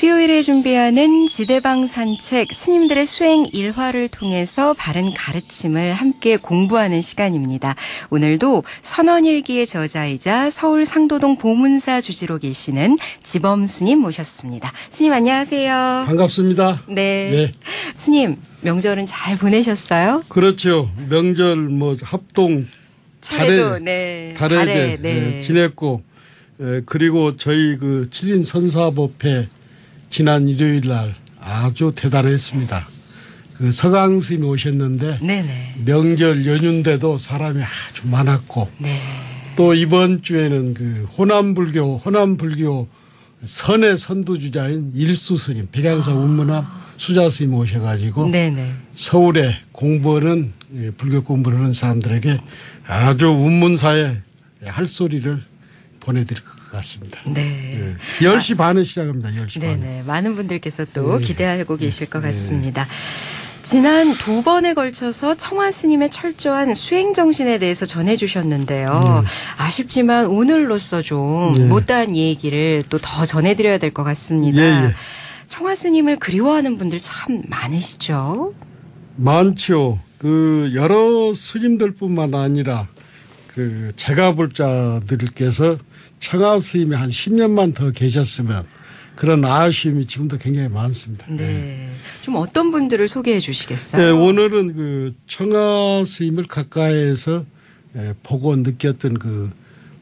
수요일에 준비하는 지대방 산책, 스님들의 수행 일화를 통해서 바른 가르침을 함께 공부하는 시간입니다. 오늘도 선언일기의 저자이자 서울 상도동 보문사 주지로 계시는 지범 스님 모셨습니다. 스님 안녕하세요. 반갑습니다. 네. 스님, 명절은 잘 보내셨어요? 그렇죠. 명절 합동 차례도 달에 지냈고, 그리고 저희 그 7인 선사법회 지난 일요일 날 아주 대단했습니다. 그 서강 스님이 오셨는데 명절 연휴인데도 사람이 아주 많았고, 또 이번 주에는 그 호남불교 선의 선두주자인 일수 스님, 백양사 운문함 수자 스님 오셔가지고 서울에 공부하는 불교 공부를 하는 사람들에게 아주 운문사에 할 소리를 보내드릴 것 같습니다. 10시 반에 시작합니다. 10시 반에. 많은 분들께서 또 기대하고 계실 것 같습니다. 지난 2번에 걸쳐서 청화 스님의 철저한 수행 정신에 대해서 전해주셨는데요. 아쉽지만 오늘로서 좀 못다한 얘기를 또 더 전해드려야 될 것 같습니다. 청화 스님을 그리워하는 분들 참 많으시죠? 많죠. 그 여러 스님들뿐만 아니라 그 제가 볼 자들께서 청화 스님이 한 10년만 더 계셨으면 그런 아쉬움이 지금도 굉장히 많습니다. 좀 어떤 분들을 소개해 주시겠어요? 오늘은 그 청화 스님을 가까이에서 보고 느꼈던 그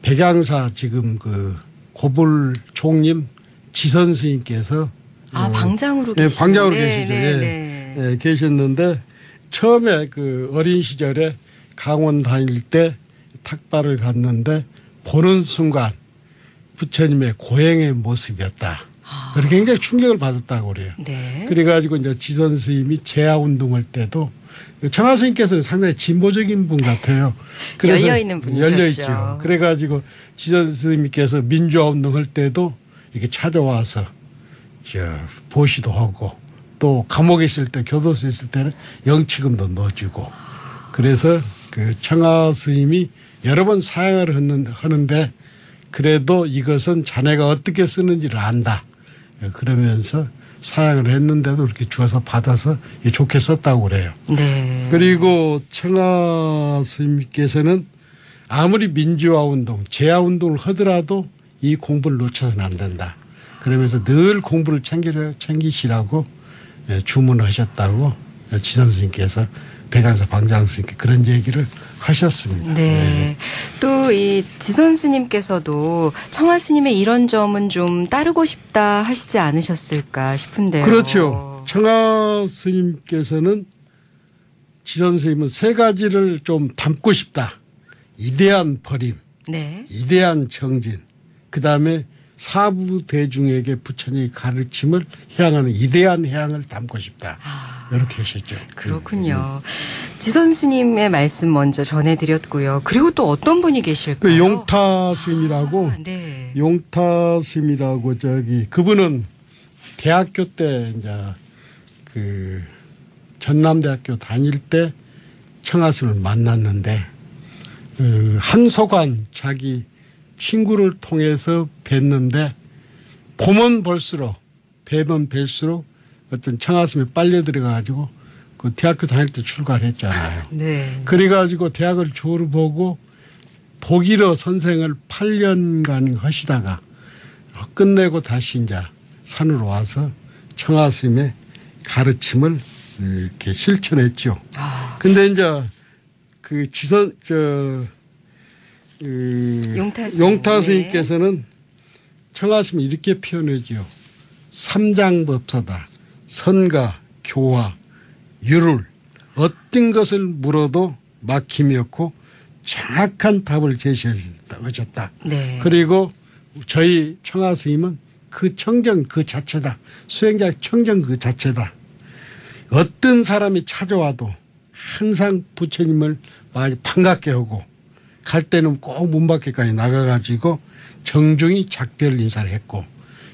백양사 지금 그 고불 총님 지선 스님께서 방장으로 방장으로 계시죠. 계셨는데 처음에 그 어린 시절에 강원 다닐 때 탁발을 갔는데 보는 순간 부처님의 고행의 모습이었다. 그렇게 굉장히 충격을 받았다고 그래요. 그래가지고 이제 지선 스님이 제야 운동할 때도 청화 스님께서는 상당히 진보적인 분 같아요. 그래서 열려 있는 분이셨죠. 열려 있죠. 그래가지고 지선 스님께서 민주화 운동할 때도 이렇게 찾아와서 보시도 하고 또 감옥에 있을 때 교도소에 있을 때는 영치금도 넣어주고 그래서 그 청화 스님이 여러 번 사양을 하는데 그래도 이것은 자네가 어떻게 쓰는지를 안다. 그러면서 사양을 했는데도 이렇게 주어서 받아서 좋게 썼다고 그래요. 그리고 청화 스님께서는 아무리 민주화 운동, 제야 운동을 하더라도 이 공부를 놓쳐서는 안 된다. 그러면서 늘 공부를 챙기시라고 주문하셨다고 지선 스님께서 백양사 방장 스님께 그런 얘기를 하셨습니다. 또 이 지선 스님께서도 청화 스님의 이런 점은 좀 따르고 싶다 하시지 않으셨을까 싶은데요. 그렇죠. 청화 스님께서는 지선 스님은 세 가지를 좀 담고 싶다. 이대한 버림, 이대한 정진, 그다음에 사부 대중에게 부처님의 가르침을 향하는 이대한 향을 담고 싶다. 이렇게 하셨죠. 그렇군요. 지선 스님의 말씀 먼저 전해드렸고요. 그리고 또 어떤 분이 계실까요? 그 용타 스님이라고, 용타 스님이라고 그분은 대학교 때 이제 그 전남대학교 다닐 때 청화 스님을 만났는데 그 한소관 자기 친구를 통해서 뵀는데 보면 볼수록 뵈면 뵐수록 어떤 청화 스님이 빨려 들어가가지고 그 대학교 다닐 때 출가를 했잖아요. 그래가지고 대학을 졸업하고 독일어 선생을 8년간 하시다가 끝내고 다시 이제 산으로 와서 청화 스님의 가르침을 이렇게 실천했죠. 근데 이제 그 용타 스님께서는 청화 스님이 이렇게 표현하지요. 삼장법사다. 선가, 교화, 유를 어떤 것을 물어도 막힘이 없고 정확한 답을 제시하셨다. 그리고 저희 청화 스님은 그 청정 그 자체다. 수행자의 청정 그 자체다. 어떤 사람이 찾아와도 항상 부처님을 많이 반갑게 하고 갈 때는 꼭 문 밖에까지 나가가지고 정중히 작별 인사를 했고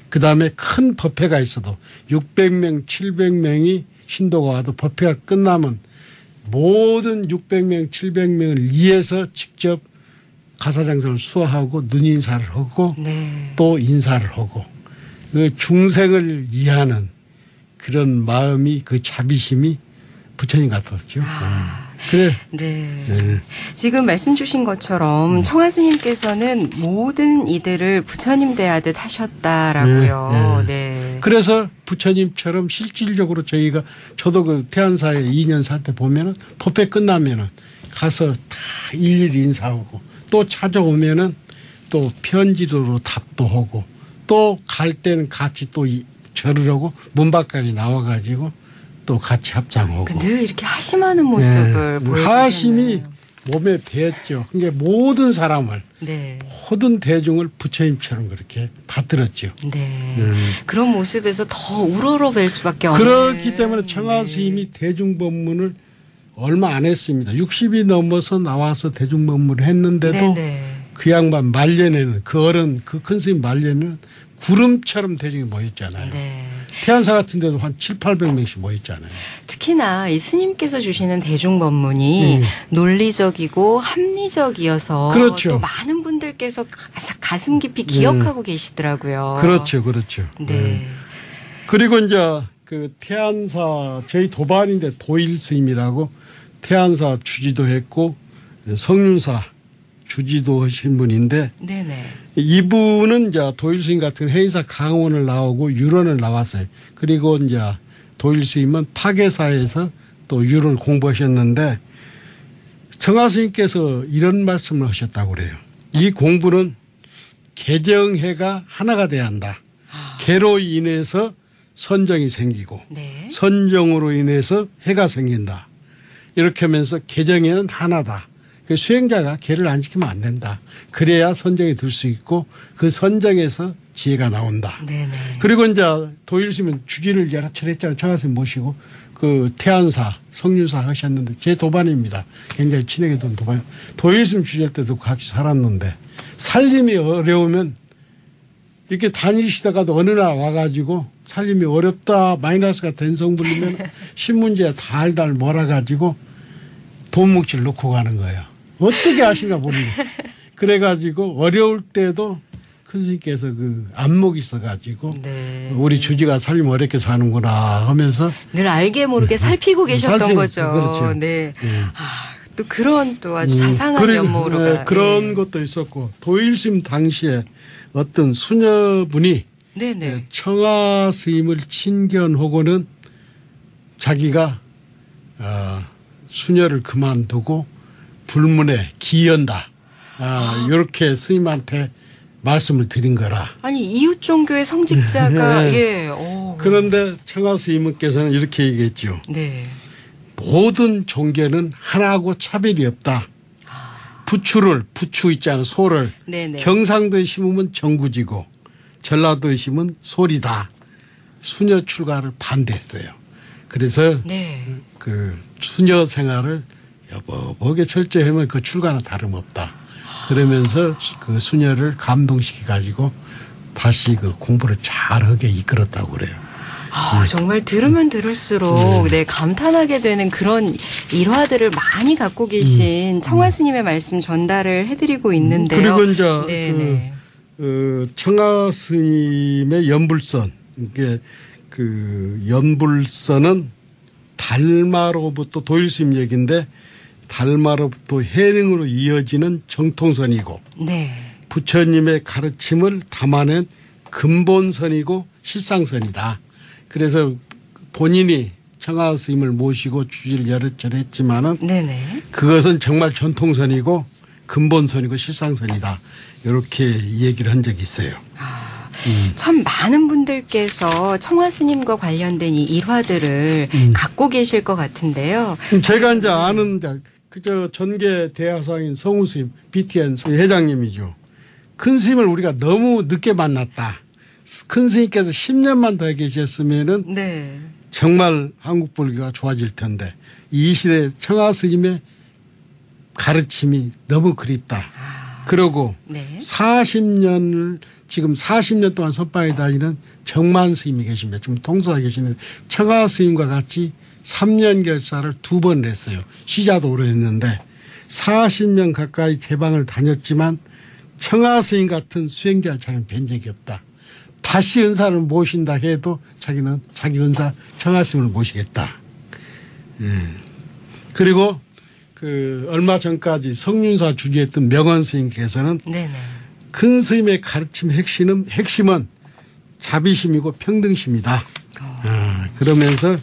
그다음에 큰 법회가 있어도 600명, 700명이 신도가 와도 법회가 끝나면 모든 600명, 700명을 위해서 직접 가사장성을 수화하고 눈인사를 하고 또 인사를 하고 그 중생을 이해하는 그런 마음이 그 자비심이 부처님 같았죠. 그래. 네. 지금 말씀 주신 것처럼 청하 스님께서는 모든 이들을 부처님 대하듯 하셨다라고요. 네. 그래서 부처님처럼 실질적으로 저도 그 태안사에 2년 살 때 보면은 법회 끝나면은 가서 다 일일이 인사하고 또 찾아오면은 또 편지로 답도 하고 또 갈 때는 같이 또 절을 하고 문 밖까지 나와가지고 또 같이 합장하고. 늘 이렇게 하심하는 모습을 보여주셨네요. 하심이 몸에 배었죠. 그러니까 모든 사람을 네. 모든 대중을 부처님처럼 그렇게 받들었죠. 네. 그런 모습에서 더 우러러뵐 수밖에 없는. 그렇기 때문에 청하 스님이 대중법문을 얼마 안 했습니다. 60이 넘어서 나와서 대중법문을 했는데도 네네. 그 양반 말년에는 그 어른 그 큰 스님 말년에는 구름처럼 대중이 모였잖아요. 네. 태안사 같은 데도 한 700~800명씩 모였잖아요. 특히나 이 스님께서 주시는 대중법문이 논리적이고 합리적이어서 그렇죠. 또 많은 분들께서 가슴 깊이 기억하고 계시더라고요. 그렇죠. 그렇죠. 네. 그리고 이제 그 태안사 저희 도반인데 도일 스님이라고 태안사 주지도 했고 성륜사 주지도 하신 분인데 네네. 이분은 이제 도일 스님 같은 해의사 강원을 나오고 유론을 나왔어요. 그리고 이제 도일 스님은 파계사에서 또 유를 공부하셨는데 청하 스님께서 이런 말씀을 하셨다고 그래요. 이 공부는 개정해가 하나가 돼야 한다. 개로 인해서 선정이 생기고 네. 선정으로 인해서 해가 생긴다. 이렇게 하면서 개정에는 하나다. 그 수행자가 개를 안 지키면 안 된다. 그래야 선정이 들 수 있고 그 선정에서 지혜가 나온다. 네네. 그리고 이제 도일 스님은 주지를 여러 차례 했잖아요. 청하 스님 모시고 그 태안사, 성륜사 하셨는데 제 도반입니다. 굉장히 친하게 된 도반. 도일 스님 주지할 때도 같이 살았는데 살림이 어려우면 이렇게 다니시다가도 어느 날 와가지고 살림이 어렵다 마이너스가 된 성불리면 신문지에 달달 몰아가지고 돈 뭉치를 놓고 가는 거예요. 어떻게 하시나 모르겠어요. 그래가지고 어려울 때도 큰 스님께서 그 안목이 있어가지고 네. 우리 주지가 살림 어렵게 사는구나 하면서 늘 알게 모르게 살피고 계셨던 거죠. 그렇죠. 네. 또 그런 또 아주 자상한 면모로 그런 것도 있었고 도일 스님 당시에 어떤 수녀분이 네네. 청하 스님을 친견하고는 자기가 수녀를 그만두고 불문에 기연다. 이렇게 스님한테 말씀을 드린 거라. 아니 이웃 종교의 성직자가 네. 예. 그런데 청하 스님께서는 이렇게 얘기했죠. 네. 모든 종교는 하나하고 차별이 없다. 부추 있잖아 소를 네네. 경상도에 심으면 정구지고 전라도에 심으면 소리다. 수녀 출가를 반대했어요. 그래서 네. 그 수녀 생활을 여보게 철저히 하면 그 출가는 다름없다. 그러면서 그 수녀를 감동시켜 가지고 다시 그 공부를 잘하게 이끌었다고 그래요. 정말 들으면 들을수록 네, 감탄하게 되는 그런 일화들을 많이 갖고 계신 청하 스님의 말씀 전달을 해드리고 있는데요. 그리고 이제 네네. 청하 스님의 연불선 이게 그 연불선은 달마로부터 도일 스님 얘기인데 달마로부터 해릉으로 이어지는 정통선이고 네. 부처님의 가르침을 담아낸 근본선이고 실상선이다. 그래서 본인이 청하 스님을 모시고 주지를 여러 차례 했지만은 네네. 그것은 정말 전통선이고 근본선이고 실상선이다. 이렇게 얘기를 한 적이 있어요. 참 많은 분들께서 청하 스님과 관련된 이 일화들을 갖고 계실 것 같은데요. 제가 이제 아는 그저 전계 대하상인 성우 스님, BTN 회장님이죠. 큰 스님을 우리가 너무 늦게 만났다. 큰 스님께서 10년만 더 계셨으면은 네. 정말 한국 불교가 좋아질 텐데 이 시대 청하 스님의 가르침이 너무 그립다. 그러고 네. 40년을 지금 40년 동안 선방에 다니는 정만 스님이 계십니다. 지금 통수가 계시는데 청하 스님과 같이 3년 결사를 2번 했어요. 시자도 오래됐는데 40년 가까이 제방을 다녔지만 청하 스님 같은 수행자를 잘 뵌 적이 없다. 다시 은사를 모신다 해도 자기는 자기 은사 청하스님을 모시겠다. 그리고 그 얼마 전까지 성륜사 주재했던 명원 스님께서는 네네. 큰 스님의 가르침 핵심은 자비심이고 평등심이다. 그러면서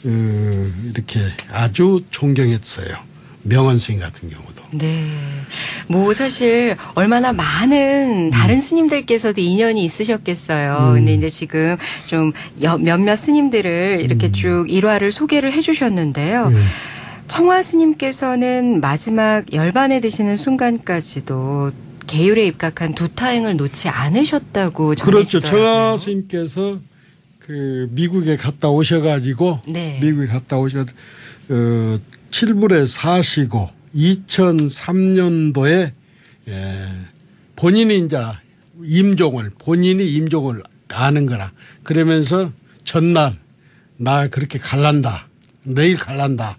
이렇게 아주 존경했어요. 명원 스님 같은 경우도. 네. 뭐 사실 얼마나 많은 다른 스님들께서도 인연이 있으셨겠어요. 근데 이제 지금 좀 몇몇 스님들을 이렇게 쭉 일화를 소개를 해 주셨는데요. 청화 스님께서는 마지막 열반에 드시는 순간까지도 계율에 입각한 두 타행을 놓지 않으셨다고 그렇죠. 전해지더라고요. 청화 스님께서 그 미국에 갔다 오셔가지고 네. 미국에 갔다 오셔 칠불에 사시고 2003년도에 본인이 임종을 아는 거라. 그러면서 전날 나 그렇게 갈란다. 내일 갈란다.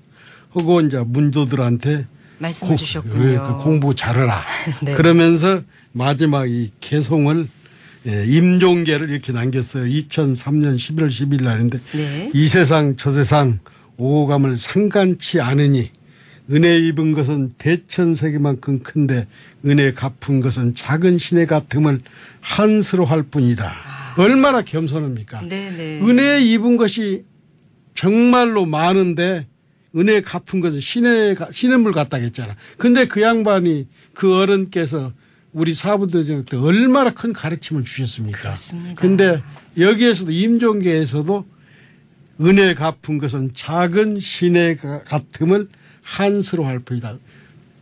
하고 이제 문도들한테 말씀해 주셨군요. 그 공부 잘해라. 네. 그러면서 마지막 이 개송을 임종계를 이렇게 남겼어요. 2003년 11월 10일 날인데 네. 이 세상 저 세상 오고 감을 상간치 않으니 은혜 입은 것은 대천세계만큼 큰데 은혜 갚은 것은 작은 시내 같음을 한스로 할 뿐이다. 얼마나 겸손합니까? 네네. 은혜 입은 것이 정말로 많은데 은혜 갚은 것은 시냇물 같다고 했잖아. 근데 그 양반이 그 어른께서 우리 사부대장 때 얼마나 큰 가르침을 주셨습니까? 그렇습니다. 근데 여기에서도 임종계에서도 은혜 갚은 것은 작은 시내 같음을 한스로 할 뿐이다.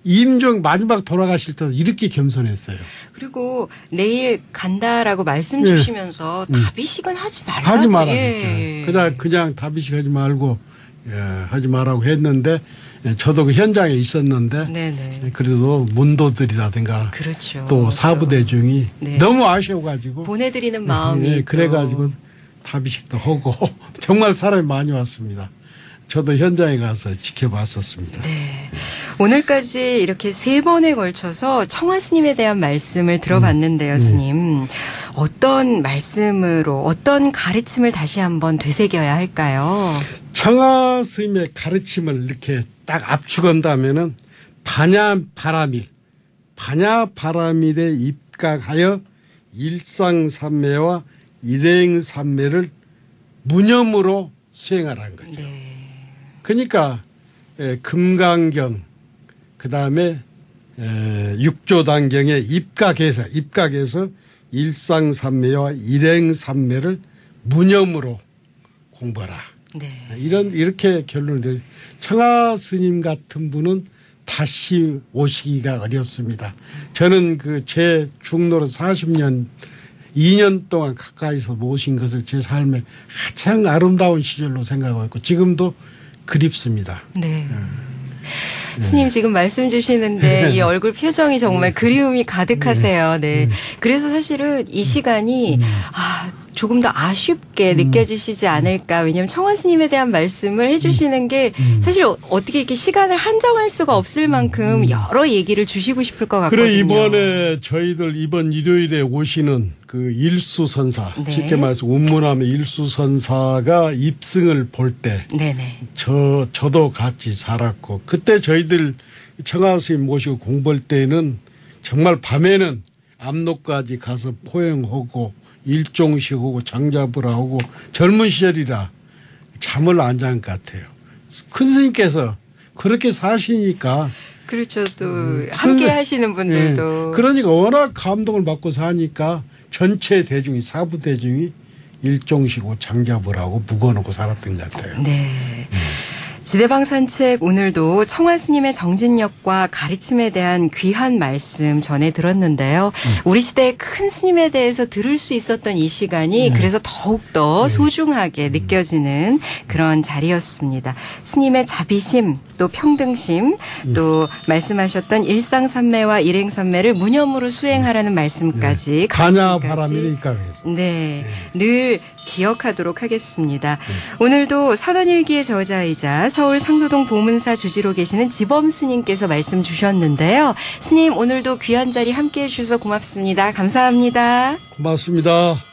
임종 마지막 돌아가실 때 이렇게 겸손했어요. 그리고 내일 간다라고 말씀 주시면서 다비식은 하지 말라고. 하지 말라고. 예. 그냥 다비식 하지 말고 하지 말라고 했는데 저도 그 현장에 있었는데 네네. 그래도 문도들이라든가 그렇죠. 또 사부대중이 네. 너무 아쉬워가지고 보내드리는 마음이 그래가지고 다비식도 하고 정말 사람이 많이 왔습니다. 저도 현장에 가서 지켜봤었습니다. 네. 오늘까지 이렇게 3번에 걸쳐서 청화 스님에 대한 말씀을 들어봤는데요, 스님. 어떤 말씀으로, 어떤 가르침을 다시 한번 되새겨야 할까요? 청화 스님의 가르침을 이렇게 딱 압축한다면은 반야바라밀에 입각하여 일상삼매와 일행삼매를 무념으로 수행하라는 거죠. 네. 그러니까 금강경 그다음에 육조단경에 입각해서 일상삼매와 일행삼매를 무념으로 공부하라. 네. 이렇게 결론을 내리. 청하 스님 같은 분은 다시 오시기가 어렵습니다. 저는 그 제 중노릇 40년 2년 동안 가까이서 모신 것을 제 삶에 가장 아름다운 시절로 생각하고 있고 지금도 그립습니다. 네. 스님 지금 말씀 주시는데 이 얼굴 표정이 정말 그리움이 가득하세요. 네. 그래서 사실은 이 시간이 조금 더 아쉽게 느껴지시지 않을까. 왜냐하면 청화 스님에 대한 말씀을 해주시는 게 사실 어떻게 이렇게 시간을 한정할 수가 없을 만큼 여러 얘기를 주시고 싶을 것 같거든요. 그래 이번에 저희들 이번 일요일에 오시는 그 일수선사 네. 쉽게 말해서 운문함의 일수선사가 입승을 볼 때 네네. 저도 같이 살았고 그때 저희들 청하 스님 모시고 공부할 때는 정말 밤에는 압록까지 가서 포행하고 일종식하고 장자부라 하고 젊은 시절이라 잠을 안 잔 것 같아요. 큰 스님께서 그렇게 사시니까 그렇죠. 또 함께 하시는 분들도. 그러니까 워낙 감동을 받고 사니까 전체 대중이 사부 대중이 일종식하고 장자부라고 묵어놓고 살았던 것 같아요. 네. 지대방 산책 오늘도 청화 스님의 정진력과 가르침에 대한 귀한 말씀 전해 들었는데요. 우리 시대의 큰 스님에 대해서 들을 수 있었던 이 시간이 그래서 더욱더 소중하게 느껴지는 그런 자리였습니다. 스님의 자비심 또 평등심 또 말씀하셨던 일상삼매와 일행삼매를 무념으로 수행하라는 말씀까지 반야바라밀이니까 네, 늘 기억하도록 하겠습니다. 오늘도 선원일기의 저자이자 서울 상도동 보문사 주지로 계시는 지범 스님께서 말씀 주셨는데요. 스님 오늘도 귀한 자리 함께해 주셔서 고맙습니다. 감사합니다. 고맙습니다.